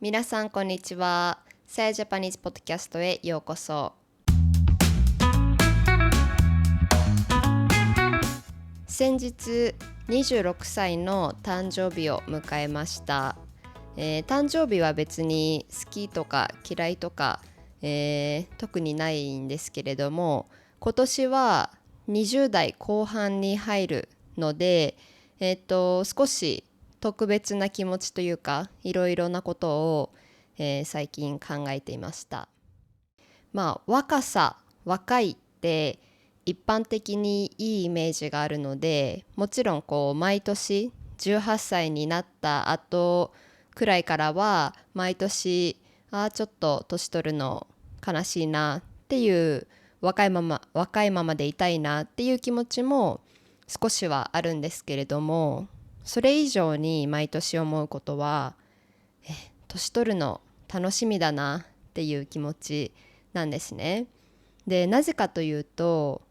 皆さんこんにちは。さやジャパニーズポッドキャストへようこそ。先日26歳の誕生日を迎えました。誕生日は別に好きとか嫌いとか、特にないんですけれども、今年は20代後半に入るので、少し特別な気持ちというか、いろいろなことを、最近考えていました。若いって一般的にいいイメージがあるので、もちろん毎年18歳になった後くらいからは毎年ちょっと年取るの悲しいなっていう若いままでいたいなっていう気持ちも少しはあるんですけれども、それ以上に毎年思うことは年取るの楽しみだなっていう気持ちなんですね。で、なぜかというと、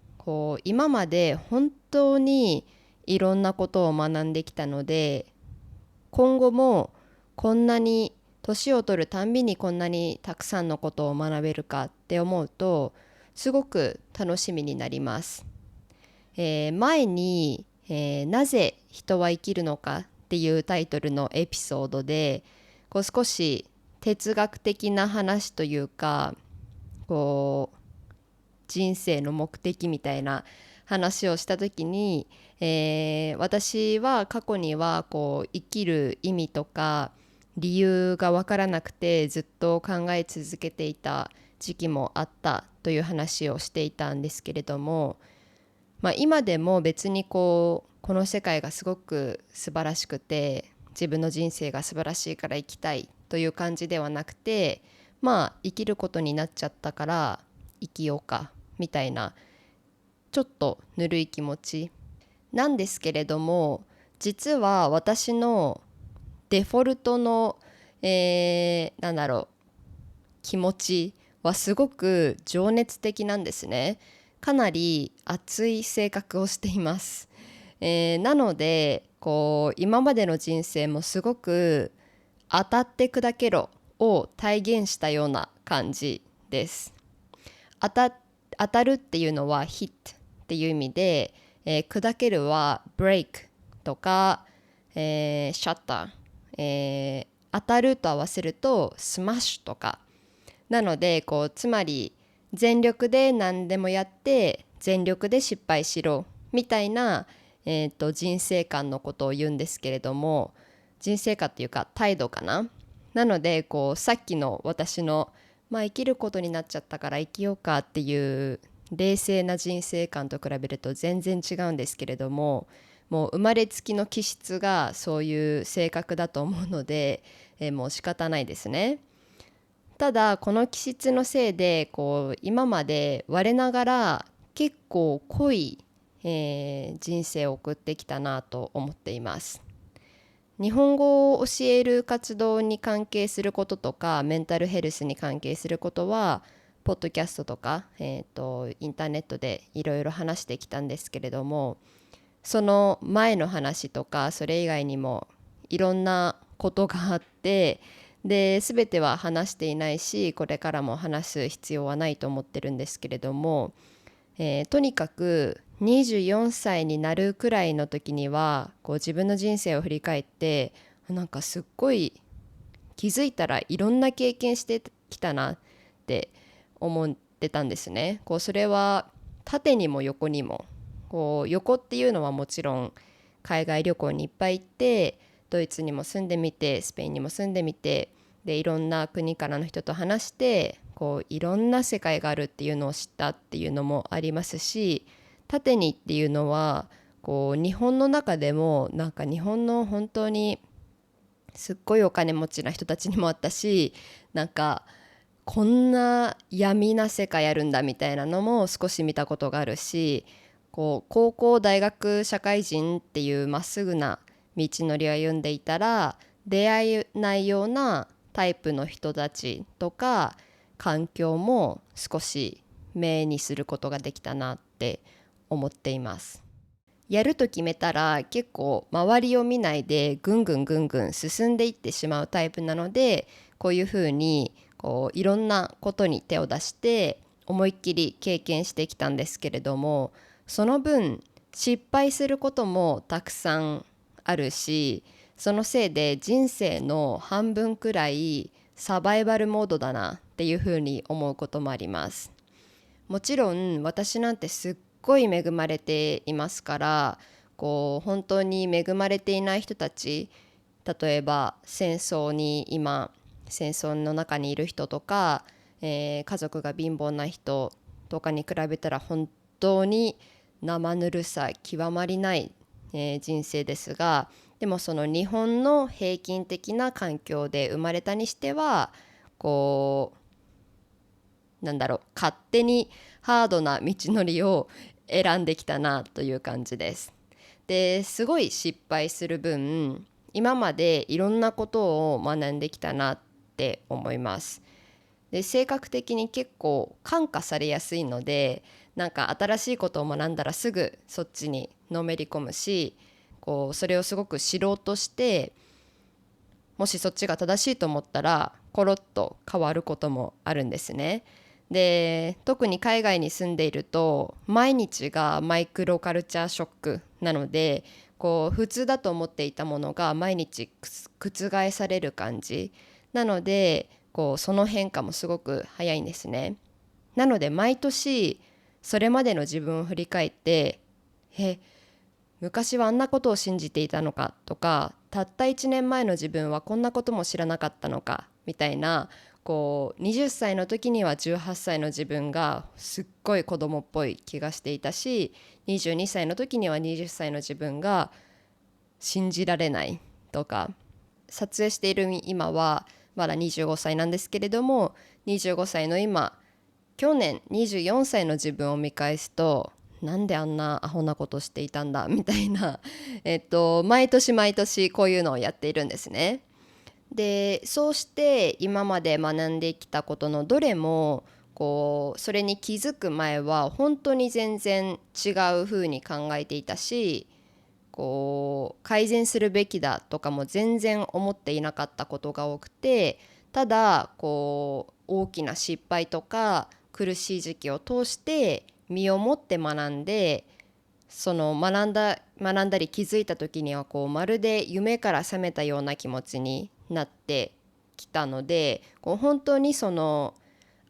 今まで本当にいろんなことを学んできたので、今後もこんなに年を取るたんびにこんなにたくさんのことを学べるかって思うと、すごく楽しみになります。前に、なぜ人は生きるのかっていうタイトルのエピソードで少し哲学的な話というか、人生の目的みたいな話をした時に、私は過去には生きる意味とか理由が分からなくてずっと考え続けていた時期もあったという話をしていたんですけれども、今でも別にこの世界がすごく素晴らしくて自分の人生が素晴らしいから生きたいという感じではなくて、生きることになっちゃったから生きようかみたいなちょっとぬるい気持ちなんですけれども、実は私のデフォルトの、気持ちはすごく情熱的なんですね。かなり熱い性格をしています。なので今までの人生もすごく当たって砕けろを体現したような感じです。当たるっていうのは hit っていう意味で、砕けるは break とか、shutter、当たると合わせると smash とかなのでつまり全力で何でもやって全力で失敗しろみたいな、人生観のことを言うんですけれども、人生観っていうか態度かな。なのでさっきの私の生きることになっちゃったから生きようかっていう冷静な人生観と比べると全然違うんですけれども、もう生まれつきの気質がそういう性格だと思うので、もう仕方ないですね。ただこの気質のせいで今まで我ながら結構濃い、人生を送ってきたなと思っています。日本語を教える活動に関係することとかメンタルヘルスに関係することはポッドキャストとか、インターネットでいろいろ話してきたんですけれども、その前の話とかそれ以外にもいろんなことがあって、で全ては話していないしこれからも話す必要はないと思ってるんですけれども、とにかく24歳になるくらいの時には自分の人生を振り返ってなんかすっごい気づいたらいろんな経験してきたなって思ってたんですね。それは縦にも横にも、横っていうのはもちろん海外旅行にいっぱい行ってドイツにも住んでみてスペインにも住んでみて、でいろんな国からの人と話していろんな世界があるっていうのを知ったっていうのもありますし、縦にっていうのは日本の中でもなんか日本の本当にすっごいお金持ちな人たちにもあったし、なんかこんな闇な世界あるんだみたいなのも少し見たことがあるし、高校大学社会人っていうまっすぐな道のりを歩んでいたら出会えないようなタイプの人たちとか環境も少し目にすることができたなって思っています。やると決めたら結構周りを見ないでぐんぐんぐんぐん進んでいってしまうタイプなので、こういうふうにいろんなことに手を出して思いっきり経験してきたんですけれども、その分失敗することもたくさんあるし、そのせいで人生の半分くらいサバイバルモードだなっていうふうに思うこともあります。もちろん私なんてすっごい恵まれていますから、本当に恵まれていない人たち、例えば戦争の中にいる人とか、家族が貧乏な人とかに比べたら本当に生ぬるさ極まりない、人生ですが、でもその日本の平均的な環境で生まれたにしては、こ勝手にハードな道のりを選んできたなという感じです。すごい失敗する分、今までいろんなことを学んできたなって思います。性格的に結構感化されやすいので、新しいことを学んだらすぐそっちにのめり込むし、それをすごく知ろうとして、もしそっちが正しいと思ったらコロッと変わることもあるんですね。で、特に海外に住んでいると毎日がマイクロカルチャーショックなので、普通だと思っていたものが毎日覆される感じなので、その変化もすごく早いんですね。なので毎年それまでの自分を振り返って、昔はあんなことを信じていたのかとか、たった1年前の自分はこんなことも知らなかったのかみたいな、20歳の時には18歳の自分がすっごい子供っぽい気がしていたし、22歳の時には20歳の自分が信じられないとか、撮影している今はまだ25歳なんですけれども、25歳の今、去年24歳の自分を見返すと、なんであんなアホなことしていたんだみたいな毎年毎年こういうのをやっているんですね。で、そうして今まで学んできたことのどれも、それに気づく前は本当に全然違う風に考えていたし、改善するべきだとかも全然思っていなかったことが多くて、ただ大きな失敗とか苦しい時期を通して身をもって学んで、その学んだり気づいた時にはまるで夢から覚めたような気持ちになってきたので、本当にその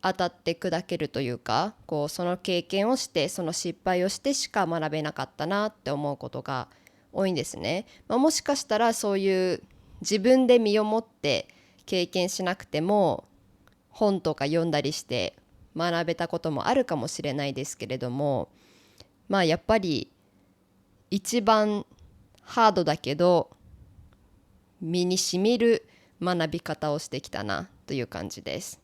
当たって砕けるというか、その経験をしてその失敗をしてしか学べなかったなって思うことが多いんですね。もしかしたらそういう自分で身をもって経験しなくても本とか読んだりして学べたこともあるかもしれないですけれども、やっぱり一番ハードだけど身にしみる学び方をしてきたなという感じです。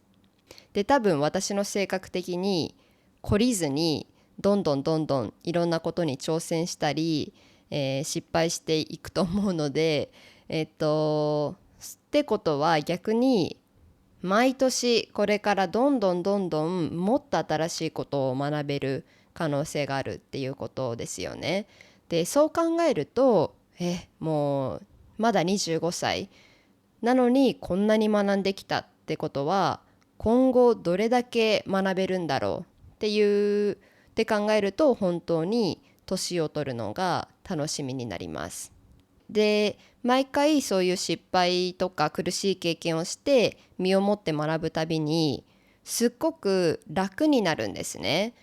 で、多分私の性格的に懲りずにどんどんどんどんいろんなことに挑戦したり、失敗していくと思うので、ってことは逆に毎年これからどんどんどんどんもっと新しいことを学べる可能性があるっていうことですよね。で、そう考えると、もうまだ25歳なのにこんなに学んできたってことは、今後どれだけ学べるんだろうって考えると、本当に年を取るのが楽しみになります。で、毎回そういう失敗とか苦しい経験をして身をもって学ぶたびにすっごく楽になるんですね。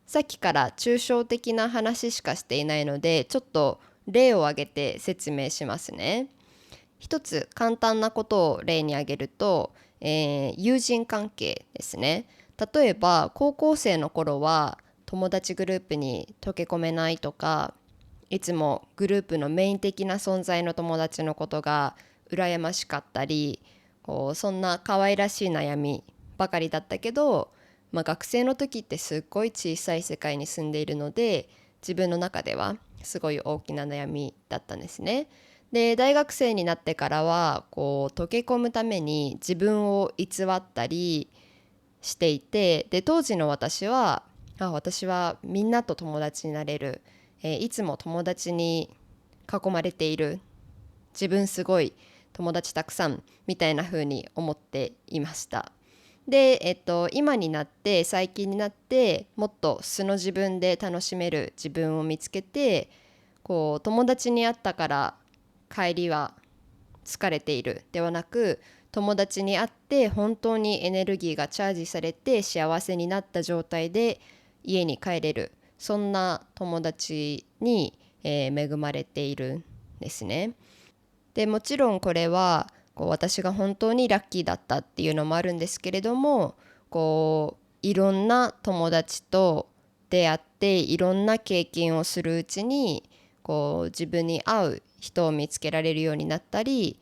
さっきから抽象的な話しかしていないので、ちょっと例を挙げて説明しますね。一つ簡単なことを例に挙げると、友人関係ですね。例えば高校生の頃は友達グループに溶け込めないとか、いつもグループのメイン的な存在の友達のことが羨ましかったり、そんな可愛らしい悩みばかりだったけど、学生の時ってすっごい小さい世界に住んでいるので、自分の中ではすごい大きな悩みだったんですね。で、大学生になってからは溶け込むために自分を偽ったりしていて、で当時の私はみんなと友達になれる、いつも友達に囲まれている、自分すごい友達たくさんみたいな風に思っていました。で、今になって最近になってもっと素の自分で楽しめる自分を見つけて、こう友達に会ったから帰りは疲れているではなく、友達に会って本当にエネルギーがチャージされて幸せになった状態で家に帰れる、そんな友達に、恵まれているんですね。でもちろんこれはこう私が本当にラッキーだったっていうのもあるんですけれども、こういろんな友達と出会っていろんな経験をするうちに、こう自分に合う人を見つけられるようになったり、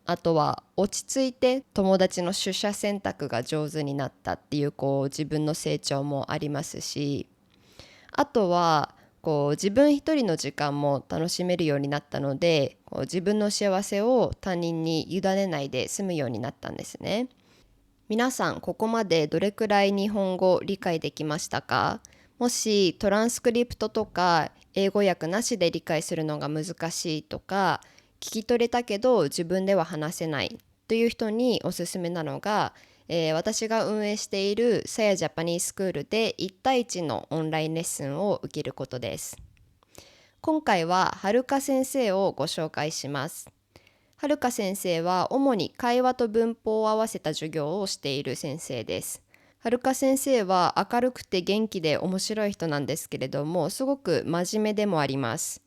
あとは落ち着いて友達の取捨選択が上手になったっていう、こう自分の成長もありますし、あとはこう自分一人の時間も楽しめるようになったので、こう自分の幸せを他人に委ねないで済むようになったんですね。皆さんここまでどれくらい日本語理解できましたか？もしトランスクリプトとか英語訳なしで理解するのが難しいとか、聞き取れたけど自分では話せないという人におすすめなのが、私が運営しているさやジャパニースクールで1対1のオンラインレッスンを受けることです。今回ははるか先生をご紹介します。はるか先生は主に会話と文法を合わせた授業をしている先生です。はるか先生は明るくて元気で面白い人なんですけれども、すごく真面目でもあります。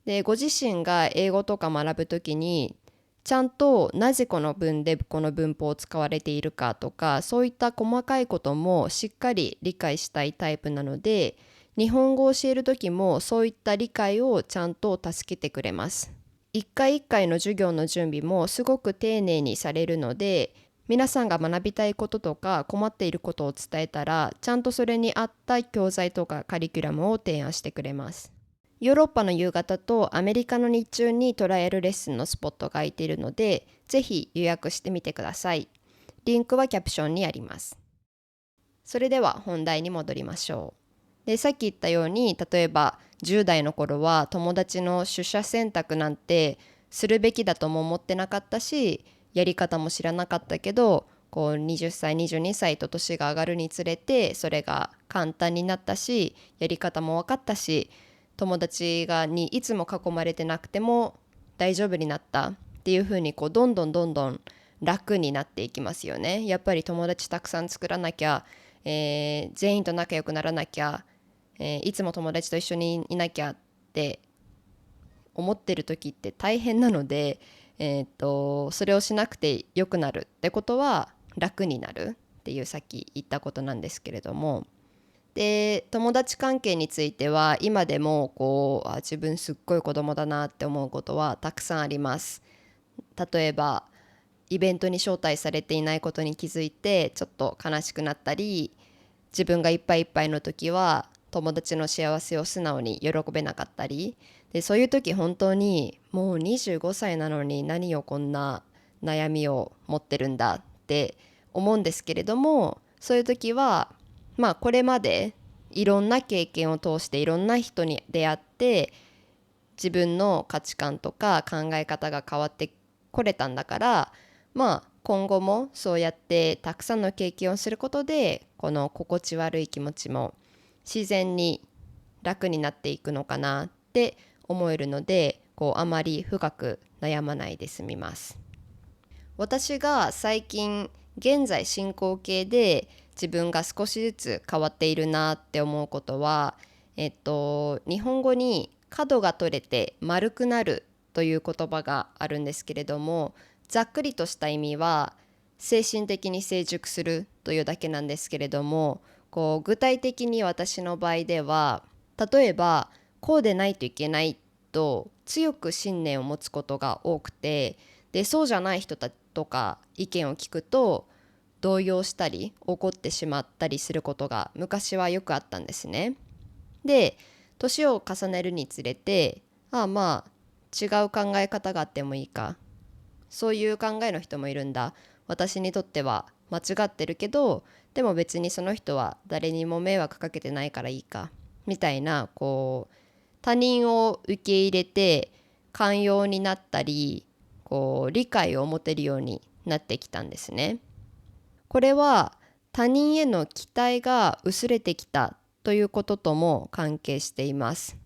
で、ご自身が英語とか学ぶときに、ちゃんとなぜこの文でこの文法を使われているかとか、そういった細かいこともしっかり理解したいタイプなので、日本語を教えるときもそういった理解をちゃんと助けてくれます。一回一回の授業の準備もすごく丁寧にされるので、皆さんが学びたいこととか困っていることを伝えたら、ちゃんとそれに合った教材とかカリキュラムを提案してくれます。ヨーロッパの夕方とアメリカの日中にトライアルレッスンのスポットが空いているので、ぜひ予約してみてください。リンクはキャプションにあります。それでは本題に戻りましょう。で、さっき言ったように、例えば10代の頃は友達の取捨選択なんてするべきだとも思ってなかったし、やり方も知らなかったけど、こう20歳22歳と年が上がるにつれてそれが簡単になったし、やり方も分かったし、友達にいつも囲まれてなくても大丈夫になったっていう風に、こうどんどんどんどん楽になっていきますよね。やっぱり友達たくさん作らなきゃ、全員と仲良くならなきゃ、いつも友達と一緒にいなきゃって思ってる時って大変なので、それをしなくてよくなるってことは楽になるっていう、さっき言ったことなんですけれども、で友達関係については今でもこう自分すっごい子供だなって思うことはたくさんあります。例えばイベントに招待されていないことに気づいてちょっと悲しくなったり、自分がいっぱいいっぱいの時は友達の幸せを素直に喜べなかったりで、そういう時本当にもう25歳なのに何をこんな悩みを持ってるんだって思うんですけれども、そういう時はこれまでいろんな経験を通していろんな人に出会って、自分の価値観とか考え方が変わってこれたんだから、今後もそうやってたくさんの経験をすることでこの心地悪い気持ちも自然に楽になっていくのかなって思えるので、こうあまり深く悩まないで済みます。私が最近現在進行形で自分が少しずつ変わっているなって思うことは、日本語に角が取れて丸くなるという言葉があるんですけれども、ざっくりとした意味は精神的に成熟するというだけなんですけれども、こう具体的に私の場合では、例えばこうでないといけないと強く信念を持つことが多くて、でそうじゃない人たちとか意見を聞くと動揺したり怒ってしまったりすることが昔はよくあったんですね。で年を重ねるにつれて、違う考え方があってもいいか、そういう考えの人もいるんだ、私にとっては間違ってるけどでも別にその人は誰にも迷惑かけてないからいいかみたいな他人を受け入れて寛容になったり理解を持てるようになってきたんですね。これは他人への期待が薄れてきたということとも関係しています。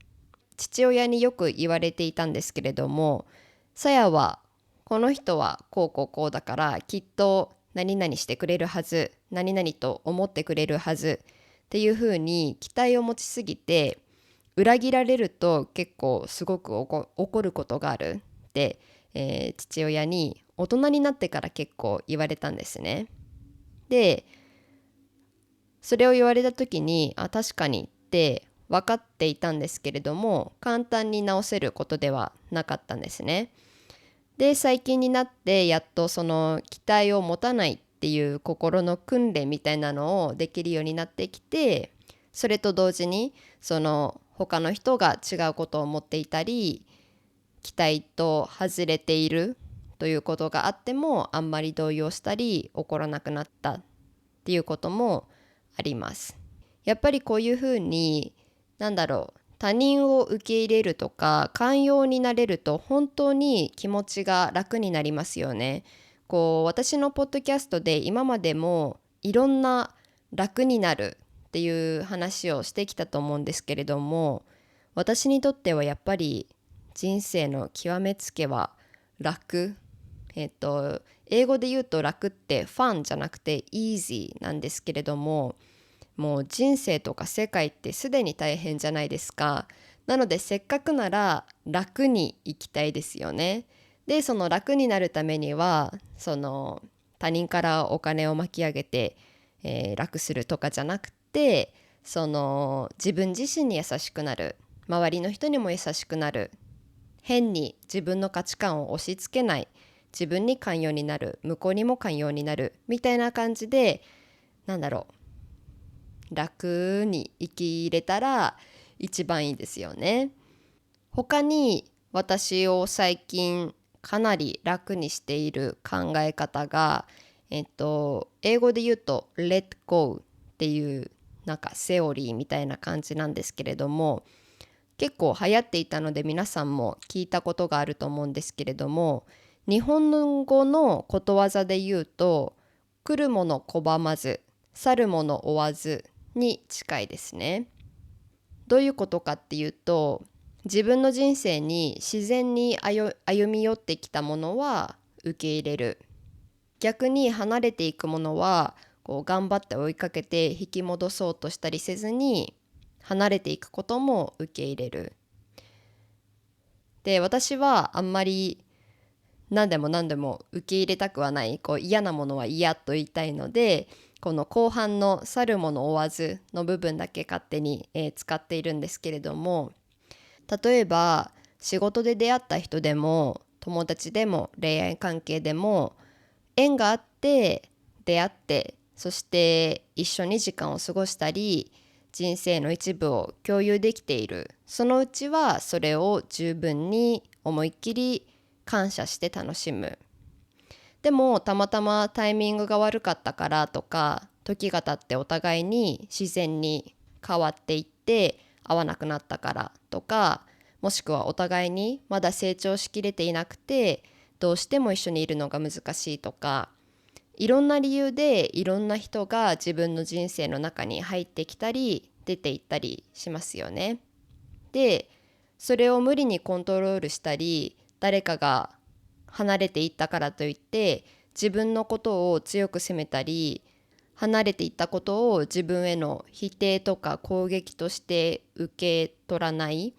父親によく言われていたんですけれども、さやはこの人はこうこうこうだからきっと何々してくれるはず、何々と思ってくれるはずっていうふうに期待を持ちすぎて、裏切られると結構すごく怒ることがあるって、父親に大人になってから結構言われたんですね。で、それを言われた時に確かにって分かっていたんですけれども、簡単に直せることではなかったんですね。で、最近になってやっとその期待を持たないっていう心の訓練みたいなのをできるようになってきて、それと同時にその他の人が違うことを思っていたり、期待と外れているということがあってもあんまり動揺したり怒らなくなったっていうこともあります。やっぱりこういうふうに他人を受け入れるとか寛容になれると本当に気持ちが楽になりますよね。私のポッドキャストで今までもいろんな楽になるっていう話をしてきたと思うんですけれども、私にとってはやっぱり人生の極めつけは楽。英語で言うと楽ってファンじゃなくて easy なんですけれども、もう人生とか世界ってすでに大変じゃないですか。なのでせっかくなら楽に生きたいですよね。で、その楽になるためにはその他人からお金を巻き上げて、楽するとかじゃなくて、その自分自身に優しくなる、周りの人にも優しくなる、変に自分の価値観を押し付けない、自分に寛容になる、向こうにも寛容になるみたいな感じで、楽に生きれたら一番いいですよね。他に私を最近かなり楽にしている考え方が、英語で言うと Let Go っていうセオリーみたいな感じなんですけれども、結構流行っていたので皆さんも聞いたことがあると思うんですけれども、日本語のことわざで言うと、来るもの拒まず、去るもの追わずに近いですね。どういうことかっていうと、自分の人生に自然に歩み寄ってきたものは受け入れる。逆に離れていくものは頑張って追いかけて引き戻そうとしたりせずに離れていくことも受け入れる。で、私はあんまり何でも受け入れたくはない、嫌なものは嫌と言いたいので、この後半の去るもの追わずの部分だけ勝手に、使っているんですけれども、例えば仕事で出会った人でも友達でも恋愛関係でも、縁があって出会って、そして一緒に時間を過ごしたり人生の一部を共有できている、そのうちはそれを十分に思いっきり感謝して楽しむ。でもたまたまタイミングが悪かったからとか、時が経ってお互いに自然に変わっていって会わなくなったからとか、もしくはお互いにまだ成長しきれていなくてどうしても一緒にいるのが難しいとか、いろんな理由でいろんな人が自分の人生の中に入ってきたり出ていったりしますよね。で、それを無理にコントロールしたり、誰かが離れていったからといって自分のことを強く責めたり、離れていったことを自分への否定とか攻撃として受け取らない、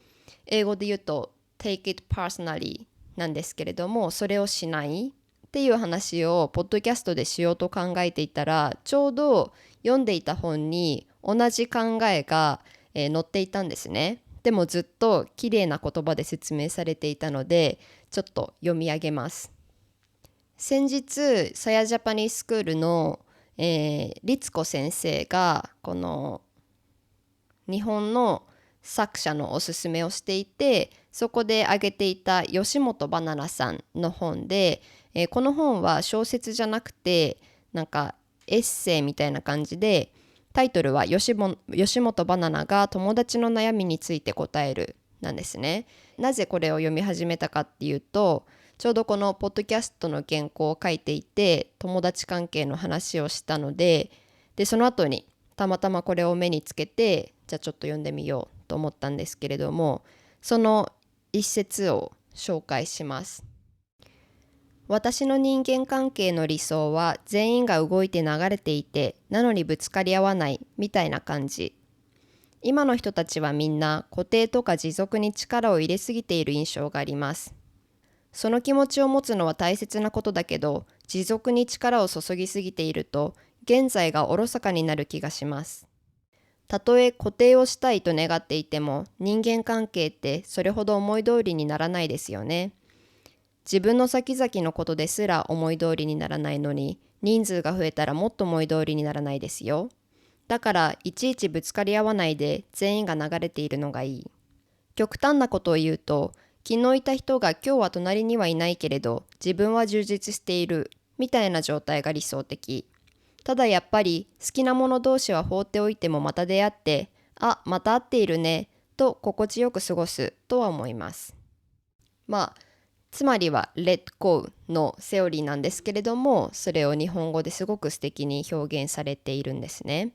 英語で言うと take it personally なんですけれども、それをしないっていう話をポッドキャストでしようと考えていたら、ちょうど読んでいた本に同じ考えが、載っていたんですね。でもずっと綺麗な言葉で説明されていたので、ちょっと読み上げます。先日さやジャパニースクールの、律子先生がこの日本の作者のおすすめをしていて、そこで挙げていた吉本ばななさんの本で、この本は小説じゃなくてエッセイみたいな感じで、タイトルは吉本バナナが友達の悩みについて答えるなんですね。なぜこれを読み始めたかっていうと、ちょうどこのポッドキャストの原稿を書いていて友達関係の話をしたので、その後にたまたまこれを目につけて、じゃあちょっと読んでみようと思ったんですけれども、その一節を紹介します。私の人間関係の理想は全員が動いて流れていて、なのにぶつかり合わないみたいな感じ。今の人たちはみんな固定とか持続に力を入れすぎている印象があります。その気持ちを持つのは大切なことだけど、持続に力を注ぎすぎていると現在がおろそかになる気がします。たとえ固定をしたいと願っていても、人間関係ってそれほど思い通りにならないですよね。自分の先々のことですら思い通りにならないのに、人数が増えたらもっと思い通りにならないですよ。だからいちいちぶつかり合わないで全員が流れているのがいい。極端なことを言うと、昨日いた人が今日は隣にはいないけれど自分は充実しているみたいな状態が理想的。ただやっぱり好きなもの同士は放っておいてもまた出会って、あ、また会っているねと心地よく過ごすとは思います。つまりは Let Go のセオリーなんですけれども、それを日本語ですごく素敵に表現されているんですね。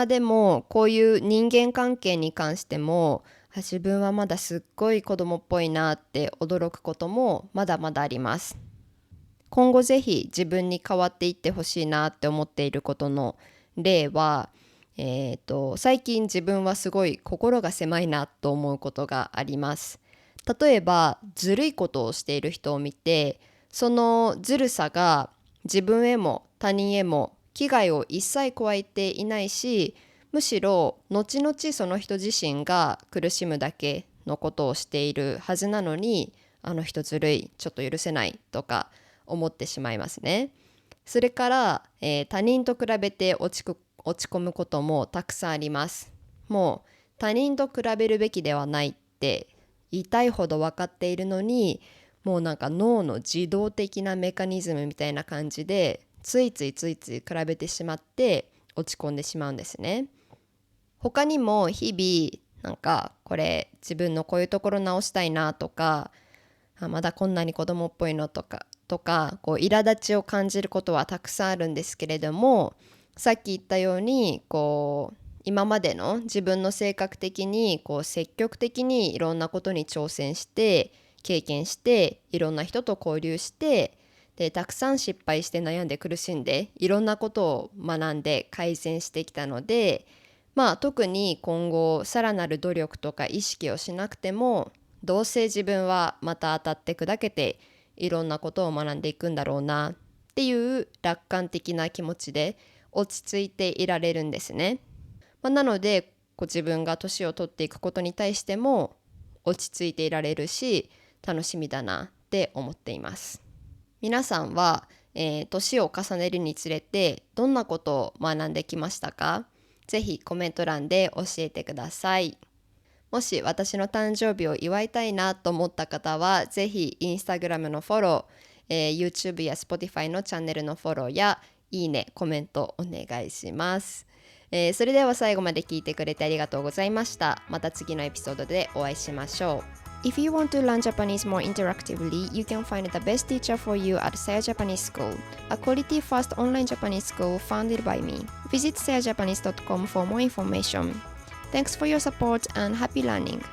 でもこういう人間関係に関しても、自分はまだすっごい子供っぽいなって驚くこともまだまだあります。今後ぜひ自分に変わっていってほしいなって思っていることの例は、最近自分はすごい心が狭いなと思うことがあります。例えばずるいことをしている人を見て、そのずるさが自分へも他人へも危害を一切加えていないし、むしろ後々その人自身が苦しむだけのことをしているはずなのに、あの人ずるい、ちょっと許せないとか思ってしまいますね。それから、他人と比べて落ち込むこともたくさんあります。もう他人と比べるべきではないって言いたいほど分かっているのに、もうなんか脳の自動的なメカニズムみたいな感じでついつい比べてしまって落ち込んでしまうんですね。他にも日々なんかこれ自分のこういうところ直したいなとか、まだこんなに子供っぽいのとかこう苛立ちを感じることはたくさんあるんですけれども、さっき言ったようにこう今までの自分の性格的にこう積極的にいろんなことに挑戦して経験して、いろんな人と交流して、でたくさん失敗して悩んで苦しんでいろんなことを学んで改善してきたので、特に今後さらなる努力とか意識をしなくても、どうせ自分はまた当たって砕けていろんなことを学んでいくんだろうなっていう楽観的な気持ちで落ち着いていられるんですね。なので自分が年を取っていくことに対しても落ち着いていられるし、楽しみだなって思っています。皆さんは、年を重ねるにつれてどんなことを学んできましたか？ぜひコメント欄で教えてください。もし私の誕生日を祝いたいなと思った方は、ぜひインスタグラムのフォロー、YouTube や Spotify のチャンネルのフォローやいいね、コメントお願いします。それでは最後まで聞いてくれてありがとうございました。また次のエピソードでお会いしましょう。If you want to learn Japanese more interactively, you can find the best teacher for you at Saya Japanese School, a quality-first online Japanese school founded by me. Visit sayajapanese.com for more information. Thanks for your support and happy learning!